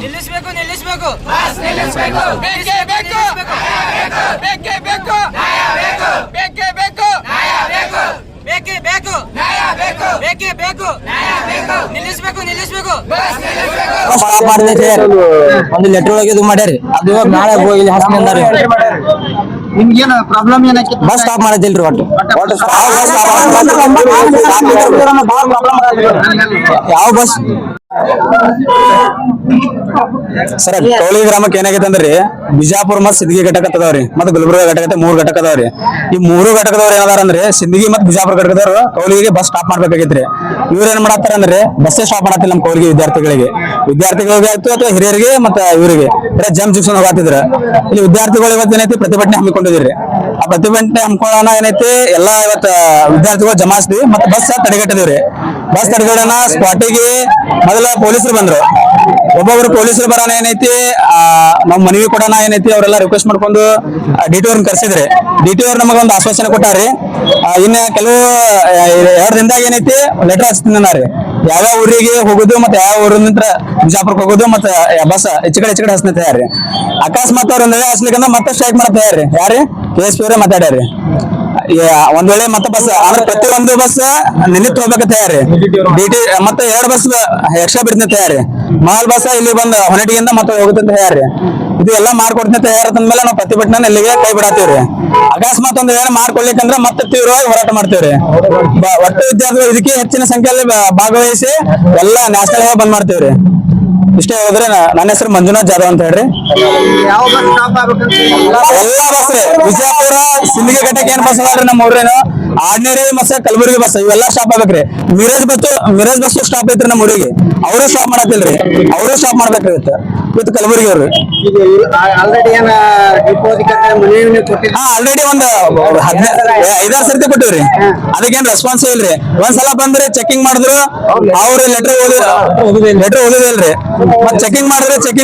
ನಿಲ್ಲಿಸಬೇಕು ನಿಲ್ಲಿಸಬೇಕು ಬೇಕೇ ಬೇಕು ಬೇಕೇ ಬೇಕು ಬೇಕೇ ಬೇಕು ಬೇಕೇ ಬೇಕು ಬೇಕೇ ಬೇಕು ನಿಲ್ಲಿಸಬೇಕು ನಿಲ್ಲಿಸಬೇಕು ಸ್ಟಾಪ್ ಮಾಡಿದೆ ಸರ್. ಒಂದು ಲೆಟರ್ ಒಳಗೆ ಇದು ಮಾಡ್ಯಾರಿ. ಅದು ಇವಾಗ ನಾಳೆ ಹೋಗಿ ಹಾಸ್ಟೆಲ್ ಅಂದಾರೆ. ನಿಮ್ಗೇನು ಪ್ರಾಬ್ಲಮ್ ಏನಾಕಿ ಬಸ್ ಸ್ಟಾಪ್ ಮಾಡೋದಿಲ್ರಿ ಒಟ್ಟು ಯಾವ ಬಸ್ ಸರ್ ಕೌಳಿ ಗ್ರಾಮಕ್ಕೆ ಏನಾಗೈತೆ ಅಂದ್ರಿ ಬಿಜಾಪುರ ಮತ್ ಸಿಂದಗಿ ಘಟಕ ಅದಾವ್ರಿ ಮತ್ತೆ ಗುಲ್ಬರ್ಗ ಘಟಕ 3 ಘಟಕ ಅದಾವ್ರಿ. ಈ 3 ಘಟಕದವ್ರು ಏನದಾರ ಅಂದ್ರೆ ಸಿಂದಗಿ ಮತ್ತೆ ಬಿಜಾಪುರ ಘಟಕದವ್ರು ಕೌಲಿಗೆ ಬಸ್ ಸ್ಟಾಪ್ ಮಾಡ್ಬೇಕಾಗೈತ್ರಿ. ಇವ್ರ ಏನ್ ಮಾಡತ್ತಾರ ಅಂದ್ರೆ ಬಸ್ಸೇ ಸ್ಟಾಪ್ ಮಾಡತ್ತಿಲ್ಲ ನಮ್ಮ ಕೌಲಿಗೆ ವಿದ್ಯಾರ್ಥಿಗಳಿಗೆ ಆಯ್ತು ಅಥವಾ ಹಿರಿಯರಿಗೆ ಮತ್ತೆ ಇವರಿಗೆ ಜಂಪ್ ಜಿಕ್ಸನ್ ಹೋಗತ್ತಿದ್ರ. ಇಲ್ಲಿ ವಿದ್ಯಾರ್ಥಿಗಳು ಇವತ್ತು ಏನೈತಿ ಪ್ರತಿಭಟನೆ ಹಮ್ಮಿಕೊಂಡಿದ್ರಿ. ಆ ಪ್ರತಿಭಟನೆ ಹಮ್ಮಿಕೊಳ್ಳೋಣ ಏನೈತಿ ಎಲ್ಲಾ ಇವತ್ತ ವಿದ್ಯಾರ್ಥಿಗಳು ಜಮಾಯಿಸಿದ್ವಿ ಮತ್ತೆ ಬಸ್ ತಡೆಗಟ್ಟಿದ್ರಿ. ಬಸ್ ತಡೆಗಟ್ಟೋಣ ಸ್ಪಾಟಿಗೆ ಮೊದಲ ಪೊಲೀಸರು ಬಂದ್ರು. ಒಬ್ಬೊಬ್ರು ಪೊಲೀಸರು ಬರೋಣ ಏನೈತಿ ನಾವ್ ಮನವಿ ಕೊಡೋಣ ಏನೈತಿ ಅವರೆಲ್ಲ ರಿಕ್ವೆಸ್ಟ್ ಮಾಡ್ಕೊಂಡು ಡಿಟಿ ಅವ್ರನ್ನ ಕರ್ಸಿದ್ರೆ ಡಿಟಿ ಅವ್ರು ನಮಗ ಒಂದು ಆಶ್ವಾಸನೆ ಕೊಟ್ಟಾರಿ. ಇನ್ನ ಕೆಲವು 2 ದಿನದಾಗ ಏನೈತಿ ಲೆಟರ್ ಹಚ್ತೀನಿ ಯಾವ್ಯಾವ ಊರಿಗೆ ಹೋಗುದು ಮತ್ತೆ ಯಾವ ಊರಿಂದ ಬಿಜಾಪುರಕ್ಕೆ ಹೋಗುದು ಮತ್ತೆ ಬಸ್ ಹೆಚ್ಚು ಕಡೆ ಹಚ್ನ ತಯಾರಿ. ಅಕಸ್ಮಾತ್ ಅವ್ರ ಹಚ್ಲಿಕ್ಕಂದ್ರೆ ಮತ್ತೆ ಸ್ಟ್ರೈಕ್ ಮಾಡೋ ತಯಾರಿ. ಯಾರಿ KSP ಅವರೇ ಮಾತಾಡ್ಯಾರಿ. ಒಂದ್ ವೇಳೆ ಮತ್ತೆ ಬಸ್ ಅಂದ್ರೆ ಪ್ರತಿಯೊಂದು ಬಸ್ ನಿನ್ನಿತ್ ಹೋಗ್ಬೇಕು ತಯಾರಿ. ಡಿಟಿ ಮತ್ತೆ 2 ಬಸ್ ಎಕ್ಸ್ಟ್ರಾ ಬಿಡ್ತೀನಿ ತಯಾರಿ. ಮಾಲ್ ಬಸ್ ಇಲ್ಲಿ ಬಂದ್ ಹೊನಟಿಯಿಂದ ಮತ್ತೆ ಹೋಗುತ್ತೆ ತಯಾರಿ. ಇದು ಎಲ್ಲ ಮಾಡ್ಕೊಡ್ತೀನಿ ತಯಾರಂದ್ಮೇಲೆ ನಾವು ಪ್ರತಿಭಟನೆ ಇಲ್ಲಿಗೆ ಕೈ ಬಿಡಾತೀವ್ರಿ. ಅಕಸ್ಮಾತ್ ಒಂದ್ ವೇಳೆ ಮಾಡ್ಕೊಳ್ಲಿಕ್ಕಂದ್ರೆ ಮತ್ತೆ ತೀವ್ರವಾಗಿ ಹೋರಾಟ ಮಾಡ್ತೇವ್ರಿ. ಒಟ್ಟು ವಿದ್ಯಾರ್ಥಿಗಳು ಇದಕ್ಕೆ ಹೆಚ್ಚಿನ ಸಂಖ್ಯೆಯಲ್ಲಿ ಭಾಗವಹಿಸಿ ಎಲ್ಲ ನ್ಯಾಷನಲ್ ಬಂದ್ ಮಾಡ್ತೇವ್ರಿ. ಇಷ್ಟೇ ಹೇಳಿದ್ರೆ ನನ್ನ ಹೆಸರು ಮಂಜುನಾಥ್ ಜಾಧವ್ ಅಂತ ಹೇಳ್ರಿ. ಯಾವ ಬಸ್ ಸ್ಟಾಪ್ ಆಗ್ಬೇಕಂತ ಎಲ್ಲಾ ಬಸ್ ರೀ ಬಿಜಾಪುರ ಸಿಂದಗಿ ಘಟಕ ಏನ್ ಬಸ್ ಅದಾವ್ರಿ ನಮ್ಮ ಊರೇನು ಆರ್ಡಿನರಿ ಬಸ್ ಕಲಬುರಗಿ ಬಸ್ ಇವೆಲ್ಲ ಸ್ಟಾಪ್ ಆಗ್ಬೇಕ್ರಿ. ಮಿರಾಜ್ ಬಸ್ ಸ್ಟಾಪ್ ಐತ್ರಿ ನಮ್ಮ ಊರಿಗೆ. ಅವರು ಸ್ಟಾಪ್ ಮಾಡತ್ತಿಲ್ರಿ. ಅವರು ಸ್ಟಾಪ್ ಮಾಡ್ಬೇಕಾಗಿತ್ತು ಇವತ್ತು ಕಲಬುರಗಿ ಅವ್ರು. ಆಲ್ರೆಡಿ ಏನ ಮನೆ ಕೊಟ್ಟಿಲ್ಲ. ಆಲ್ರೆಡಿ ಒಂದು 5-6 ಸರ್ತಿ ಕೊಟ್ಟಿವ್ರಿ. ಅದಕ್ಕೇನ್ ರೆಸ್ಪಾನ್ಸ್ ಇಲ್ರಿ. ಒಂದ್ಸಲ ಬಂದ್ರೆ ಚೆಕಿಂಗ್ ಮಾಡಿದ್ರು ಅವ್ರ ಲೆಟರ್ ಓದಿದಿಲ್ರಿ. ಮತ್ ಚೆಕಿಂಗ್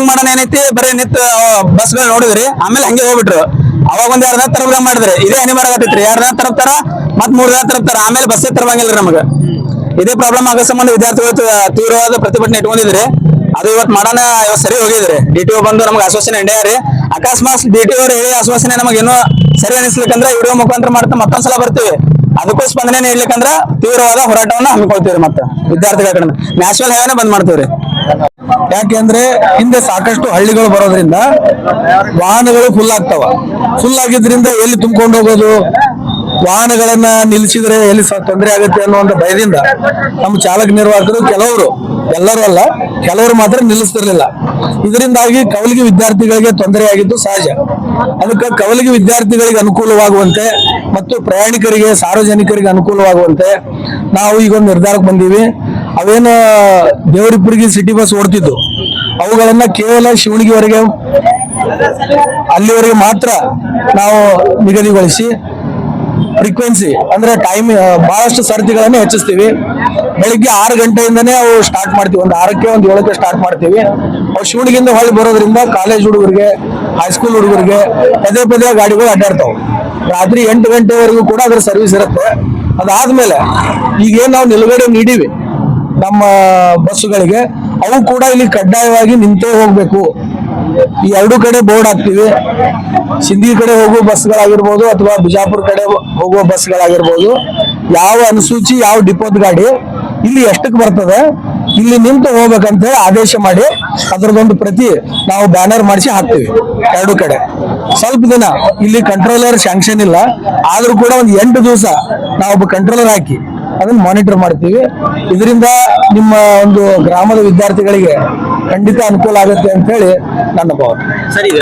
ಮಾಡೋಣ ಏನೈತಿ ಬರೀ ನಿತ್ ಬಸ್ ಗಳು ನೋಡಿದ್ರಿ ಆಮೇಲೆ ಹಂಗೆ ಹೋಗ್ಬಿಟ್ರು. ಅವಾಗ ಒಂದ್ 2 ದಿನ ತರಬ್ರ ಮಾಡಿದ್ರಿ. ಇದೇ ಅನಿವಾರ್ಯ ಆಗತ್ತೈತ್ರಿ. 2 ದಿನ ತರಪ್ತಾರ ಮತ್ 3 ದಿನ ತರಪ್ತಾರ ಆಮೇಲೆ ಬಸ್ಸೇ ತರಬಂಗಿಲ್ರಿ ನಮಗ. ಇದೇ ಪ್ರಾಬ್ಲಮ್ ಆಗೋ ಸಂಬಂಧ ವಿದ್ಯಾರ್ಥಿಗಳು ತೀವ್ರವಾದ ಪ್ರತಿಭಟನೆ ಇಟ್ಕೊಂಡಿದ್ರಿ. ಅದು ಇವತ್ತು ಮಾಡೋಣ ಇವತ್ತು ಸರಿ ಹೋಗಿದ್ರಿ. DTO ಬಂದು ನಮ್ಗೆ ಆಶ್ವಾಸನೆ ಇಂಡಿಯಾರಿ. ಅಕಸ್ಮಾತ್ DTO ಅವ್ರು ಹೇಳಿ ಆಶ್ವಾಸನೆ ನಮಗೇನೋ ಸರಿ ಅನಿಸ್ಲಿಕ್ಕಂದ್ರೆ ವಿಡಿಯೋ ಮುಖಾಂತರ ಮಾಡ್ತಾ ಮತ್ತೊಂದ್ಸಲ ಬರ್ತೀವಿ. ಅದಕ್ಕೂ ಸ್ಪಂದನೆ ನೀಡ್ಲಿಕ್ಕಂದ್ರ ತೀವ್ರವಾದ ಹೋರಾಟವನ್ನ ಹಮ್ಮಿಕೊಳ್ತೀವಿ. ಮತ್ತೆ ವಿದ್ಯಾರ್ಥಿಗಳ ಕಡೆ ನ್ಯಾಷನಲ್ ಹೈವೇನೆ ಬಂದ್ ಮಾಡ್ತೀವ್ರಿ. ಯಾಕೆಂದ್ರೆ ಹಿಂದೆ ಸಾಕಷ್ಟು ಹಳ್ಳಿಗಳು ಬರೋದ್ರಿಂದ ವಾಹನಗಳು ಫುಲ್ ಆಗ್ತಾವ. ಫುಲ್ ಆಗಿದ್ರಿಂದ ಎಲ್ಲಿ ತುಂಬಿಕೊಂಡು ಹೋಗೋದು, ವಾಹನಗಳನ್ನ ನಿಲ್ಲಿಸಿದ್ರೆ ಎಲ್ಲಿ ತೊಂದರೆ ಆಗುತ್ತೆ ಅನ್ನುವಂತ ಭಯದಿಂದ ನಮ್ಮ ಚಾಲಕ ನಿರ್ವಾಹಕರು ಕೆಲವರು, ಎಲ್ಲರೂ ಅಲ್ಲ ಕೆಲವರು ಮಾತ್ರ ನಿಲ್ಲಿಸ್ತಿರ್ಲಿಲ್ಲ. ಇದರಿಂದಾಗಿ ಕವಲಿಗೆ ವಿದ್ಯಾರ್ಥಿಗಳಿಗೆ ತೊಂದರೆ ಆಗಿದ್ದು ಸಹಜ. ಅದಕ್ಕೆ ಕವಲಿಗೆ ವಿದ್ಯಾರ್ಥಿಗಳಿಗೆ ಅನುಕೂಲವಾಗುವಂತೆ ಮತ್ತು ಪ್ರಯಾಣಿಕರಿಗೆ ಸಾರ್ವಜನಿಕರಿಗೆ ಅನುಕೂಲವಾಗುವಂತೆ ನಾವು ಈಗ ಒಂದು ನಿರ್ಧಾರಕ್ಕೆ ಬಂದೀವಿ. ಅವೇನು ದೇವರಿಪುರಿಗೆ ಸಿಟಿ ಬಸ್ ಓಡ್ತಿದ್ದು ಅವುಗಳನ್ನ ಕೇವಲ ಶಿವಣಿಗೆವರೆಗೆ ಅಲ್ಲಿವರೆಗೆ ಮಾತ್ರ ನಾವು ನಿಗದಿಗೊಳಿಸಿ ಫ್ರೀಕ್ವೆನ್ಸಿ ಅಂದ್ರೆ ಟೈಮ್ ಬಹಳಷ್ಟು ಸರತಿಗಳನ್ನು ಹೆಚ್ಚಿಸ್ತೀವಿ. ಬೆಳಿಗ್ಗೆ 6 ಗಂಟೆಯಿಂದನೇ ಅವು ಸ್ಟಾರ್ಟ್ ಮಾಡ್ತೀವಿ. ಒಂದು 6ಕ್ಕೆ ಒಂದು 7ಕ್ಕೆ ಸ್ಟಾರ್ಟ್ ಮಾಡ್ತೀವಿ. ಅವು ಶಿವಣಿಗೆಯಿಂದ ಹೊಳ್ಳಿ ಬರೋದ್ರಿಂದ ಕಾಲೇಜ್ ಹುಡುಗರಿಗೆ ಹೈಸ್ಕೂಲ್ ಹುಡುಗರಿಗೆ ಪದೇ ಗಾಡಿಗಳು ಅಡ್ಡಾಡ್ತಾವೆ. ರಾತ್ರಿ 8 ಗಂಟೆವರೆಗೂ ಕೂಡ ಅದ್ರ ಸರ್ವಿಸ್ ಇರುತ್ತೆ. ಅದಾದ್ಮೇಲೆ ಈಗೇನು ನಾವು ನಿಲುಗಡೆ ನೀಡಿವಿ ನಮ್ಮ ಬಸ್ಸುಗಳಿಗೆ ಅವು ಕೂಡ ಇಲ್ಲಿ ಕಡ್ಡಾಯವಾಗಿ ನಿಂತೇ ಹೋಗ್ಬೇಕು. ಈ 2 ಕಡೆ ಬೋರ್ಡ್ ಹಾಕ್ತಿವಿ. ಸಿಂದಗಿ ಕಡೆ ಹೋಗುವ ಬಸ್ಗಳಾಗಿರ್ಬೋದು ಅಥವಾ ಬಿಜಾಪುರ ಕಡೆ ಹೋಗುವ ಬಸ್ಗಳಾಗಿರ್ಬೋದು, ಯಾವ ಅನುಸೂಚಿ ಯಾವ ಡಿಪೋದ ಗಾಡಿ ಇಲ್ಲಿ ಎಷ್ಟಕ್ಕೆ ಬರ್ತದೆ ಇಲ್ಲಿ ನಿಂತು ಹೋಗ್ಬೇಕಂತ ಹೇಳಿ ಆದೇಶ ಮಾಡಿ ಅದರದೊಂದು ಪ್ರತಿ ನಾವು ಬ್ಯಾನರ್ ಮಾಡಿಸಿ ಹಾಕ್ತಿವಿ 2 ಕಡೆ. ಸ್ವಲ್ಪ ದಿನ ಇಲ್ಲಿ ಕಂಟ್ರೋಲರ್ ಸ್ಯಾಂಕ್ಷನ್ ಇಲ್ಲ ಆದ್ರೂ ಕೂಡ ಒಂದು 8 ದಿವಸ ನಾವೊಬ್ಬ ಕಂಟ್ರೋಲರ್ ಹಾಕಿ ಅದನ್ನ ಮಾನಿಟರ್ ಮಾಡ್ತೀವಿ. ಇದರಿಂದ ನಿಮ್ಮ ಒಂದು ಗ್ರಾಮದ ವಿದ್ಯಾರ್ಥಿಗಳಿಗೆ ಖಂಡಿತ ಅನುಕೂಲ ಆಗುತ್ತೆ ಅಂತ ಹೇಳಿ ನನ್ನ ಭಾವನೆ. ಸರ್, ಈಗ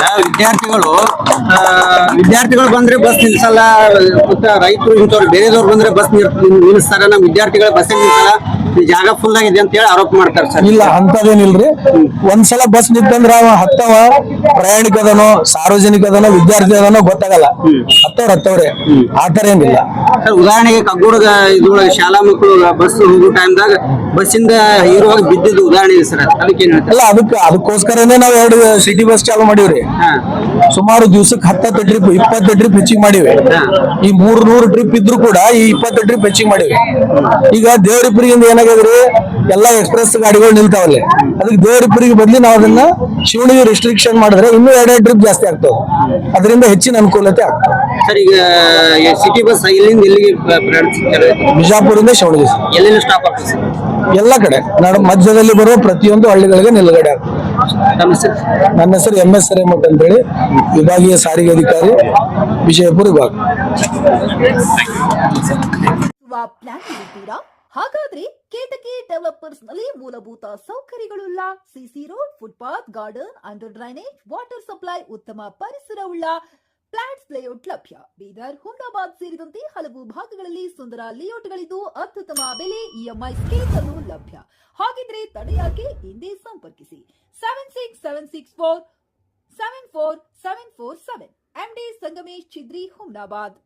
ವಿದ್ಯಾರ್ಥಿಗಳು ಬಂದ್ರೆ ಬಸ್ ನಿಲ್ಸಲ್ಲ, ಮತ್ತೆ ರೈತರು ಇಂಥವ್ರು ಬೇರೆದವ್ರು ಬಂದ್ರೆ ಬಸ್ ನಿಲ್ಲಿಸ್ತಾರ, ನಮ್ಮ ವಿದ್ಯಾರ್ಥಿಗಳ ಬಸ್ ನಿಲ್ಸಲ್ಲ, ಜಾಗ ಫುಲ್ ಆಗಿದೆ ಅಂತ ಹೇಳಿ ಆರೋಪ ಮಾಡ್ತಾರೆ ಸರ್. ಇಲ್ಲ, ಅಂತದೇನಿಲ್ರಿ. ಒಂದ್ಸಲ ಬಸ್ ನಿಂತಂದ್ರ ಅವ ಹತ್ತವ ಪ್ರಯಾಣಿಕ ಅದನೋ ಸಾರ್ವಜನಿಕ ಅದನೋ ವಿದ್ಯಾರ್ಥಿ ಅದನೋ ಗೊತ್ತಾಗಲ್ಲ. ಹತ್ತವ್ರೆ ಆತರ ಏನಿಲ್ಲ ಸರ್. ಉದಾಹರಣೆಗೆ ಕಗ್ಗೋಡ ಇದ್ರೊಳಗೆ ಶಾಲಾ ಮಕ್ಕಳು ಬಸ್ ಹೋಗೋ ಟೈಮ್ದಾಗ ಬಸ್ಸಿಂದ ಇರುವಾಗ ಬಿದ್ದಿದ್ದು ಉದಾಹರಣೆ ಇದೆ ಸರ್. ಅದಕ್ಕೇನ್ ಅಲ್ಲ, ಅದಕ್ಕೋಸ್ಕರನೇ ನಾವು 2 ಸಿಟಿ ಬಸ್ ಚಾಲು ಮಾಡಿವ್ರಿ. ಸುಮಾರು ದಿವಸಕ್ಕೆ 10 ಟ್ರಿಪ್ 20 ಟ್ರಿಪ್ ಹೆಚ್ಚಿಗೆ ಮಾಡಿವಿ. ಈ 300 ಟ್ರಿಪ್ ಇದ್ರು ಕೂಡ ಈ 20 ಟ್ರಿಪ್ ಹೆಚ್ಚಿಗೆ ಮಾಡಿವಿ. ಈಗ ದೇವರಿಪುರಿಯಿಂದ ಏನಾಗಿದೆ ಏನಾಗ್ಯದ್ರಿ ಎಲ್ಲಾ ಎಕ್ಸ್ಪ್ರೆಸ್ ಗಾಡಿಗಳು ನಿಲ್ತಾವಲ್ಲಿ, ಅದಕ್ಕೆ ದೇವರಿಬ್ಬರಿಗೆ ಬದಲಿ ನಾವು ಅದನ್ನ ಶಿವಣಿಗೆ ರಿಸ್ಟ್ರಿಕ್ಷನ್ ಮಾಡಿದ್ರೆ ಇನ್ನೂ 2 ಟ್ರಿಪ್ ಜಾಸ್ತಿ ಆಗ್ತವೆ, ಅದರಿಂದ ಹೆಚ್ಚಿನ ಅನುಕೂಲತೆ ಆಗ್ತದೆ. ಸರ್ ಈಗ ಸಿಟಿ ಬಸ್ ಇಲ್ಲಿಂದ ಎಲ್ಲಿಗೆ ಪ್ರಯಾಣಿಸ್ತಾರೆ? ಬಿಜಾಪುರದಿಂದ ಶಿವಣಿಗೆ ಎಲ್ಲೆಲ್ಲಿ ಸ್ಟಾಪ್ ಆಗ್ತದೆ ಸರ್? ಎಲ್ಲ ಕಡೆ ಮಧ್ಯದಲ್ಲಿ ಬರುವ ಪ್ರತಿಯೊಂದು ಹಳ್ಳಿಗಳಿಗೆ ನಿಲುಗಡೆ ಆಗ್ತದೆ. ನಮ್ಮ ಹೆಸರು? ನನ್ನ ಹೆಸರು MS ಹಿರೇಮಠ ಅಂತೇಳಿ, ವಿಭಾಗೀಯ ಸಾರಿಗೆ ಅಧಿಕಾರಿ, ವಿಜಯಪುರ ವಿಭಾಗ. ಪ್ಲಾನ್ ಇದ್ದೀರಾ? ಹಾಗಾದ್ರೆ ಕೇತಕಿ ಡೆವಲಪರ್ಸ್ ನಲ್ಲಿ ಮೂಲಭೂತ ಸೌಕರ್ಯಗಳುಳ್ಳ CC road, footpath, garden, under drainage, water supply, ಉತ್ತಮ ಪರಿಸರವುಳ್ಳ ಫ್ಲಾಟ್ಸ್ ಲೇಔಟ್ ಲಭ್ಯ. ಬೀದರ್, ಹುಮ್ನಾಬಾದ್ ಸೇರಿದಂತೆ ಹಲವು ಭಾಗಗಳಲ್ಲಿ ಸುಂದರ ಲೇಔಟ್ಗಳಿದ್ದು ಅತ್ಯುತ್ತಮ ಬೆಲೆ, EMI ಸ್ಕೀಮ್ ಅನ್ನು ಲಭ್ಯ. ಹಾಗಿದ್ರೆ ತಡೆಯಾಕೆ ಹಿಂದೆ ಸಂಪರ್ಕಿಸಿ 7676474747 MD ಸಂಗಮೇಶ್ ಚಿದ್ರಿ, ಹುಮ್ನಾಬಾದ್.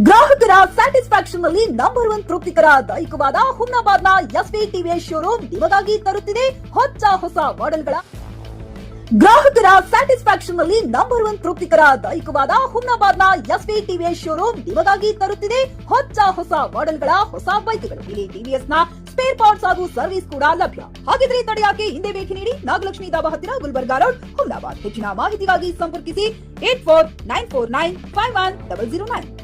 ಗ್ರಾಹಕರ ಸ್ಯಾಟಿಸ್ಫ್ಯಾಕ್ಷನ್ ನಲ್ಲಿ ನಂಬರ್ 1 ತೃಪ್ತಿಕರ ದೈಹಿಕವಾದ ಹುಮ್ನಾಬಾದ್ನ SV TVS ಶೋರೂಮ್ ನಿಮಗಾಗಿ ತರುತ್ತಿದೆ ಹೊಸ ಮಾಡೆಲ್ಗಳ. ಗ್ರಾಹಕರ ಸ್ಯಾಟಿಸ್ಫ್ಯಾಕ್ಷನ್ ನಲ್ಲಿ ನಂಬರ್ 1 ತೃಪ್ತಿಕರ ದೈಹಿಕವಾದ ಹುಮ್ನಾಬಾದ್ನ SV TVS ಶೋರೂಮ್ ನಿಮಗಾಗಿ ತರುತ್ತಿದೆ ಹೊಸ ಮಾಡೆಲ್ಗಳ ಹೊಸ ಬೈಕ್ಗಳು. ಇಲ್ಲಿ TVS ನ ಸ್ಪೇರ್ ಪಾರ್ಟ್ಸ್ ಹಾಗೂ ಸರ್ವಿಸ್ ಕೂಡ ಲಭ್ಯ. ಹಾಗಿದ್ರೆ ತಡೆಯಾಕೆ ಹಿಂದೆ ಭೇಟಿ ನೀಡಿ, ನಾಗಲಕ್ಷ್ಮಿ ದಾಬಾ ಹತ್ತಿರ, ಗುಲ್ಬರ್ಗಾ ರೋಡ್, ಹುಮ್ನಾಬಾದ್. ಹೆಚ್ಚಿನ ಮಾಹಿತಿಗಾಗಿ ಸಂಪರ್ಕಿಸಿ 8494951009.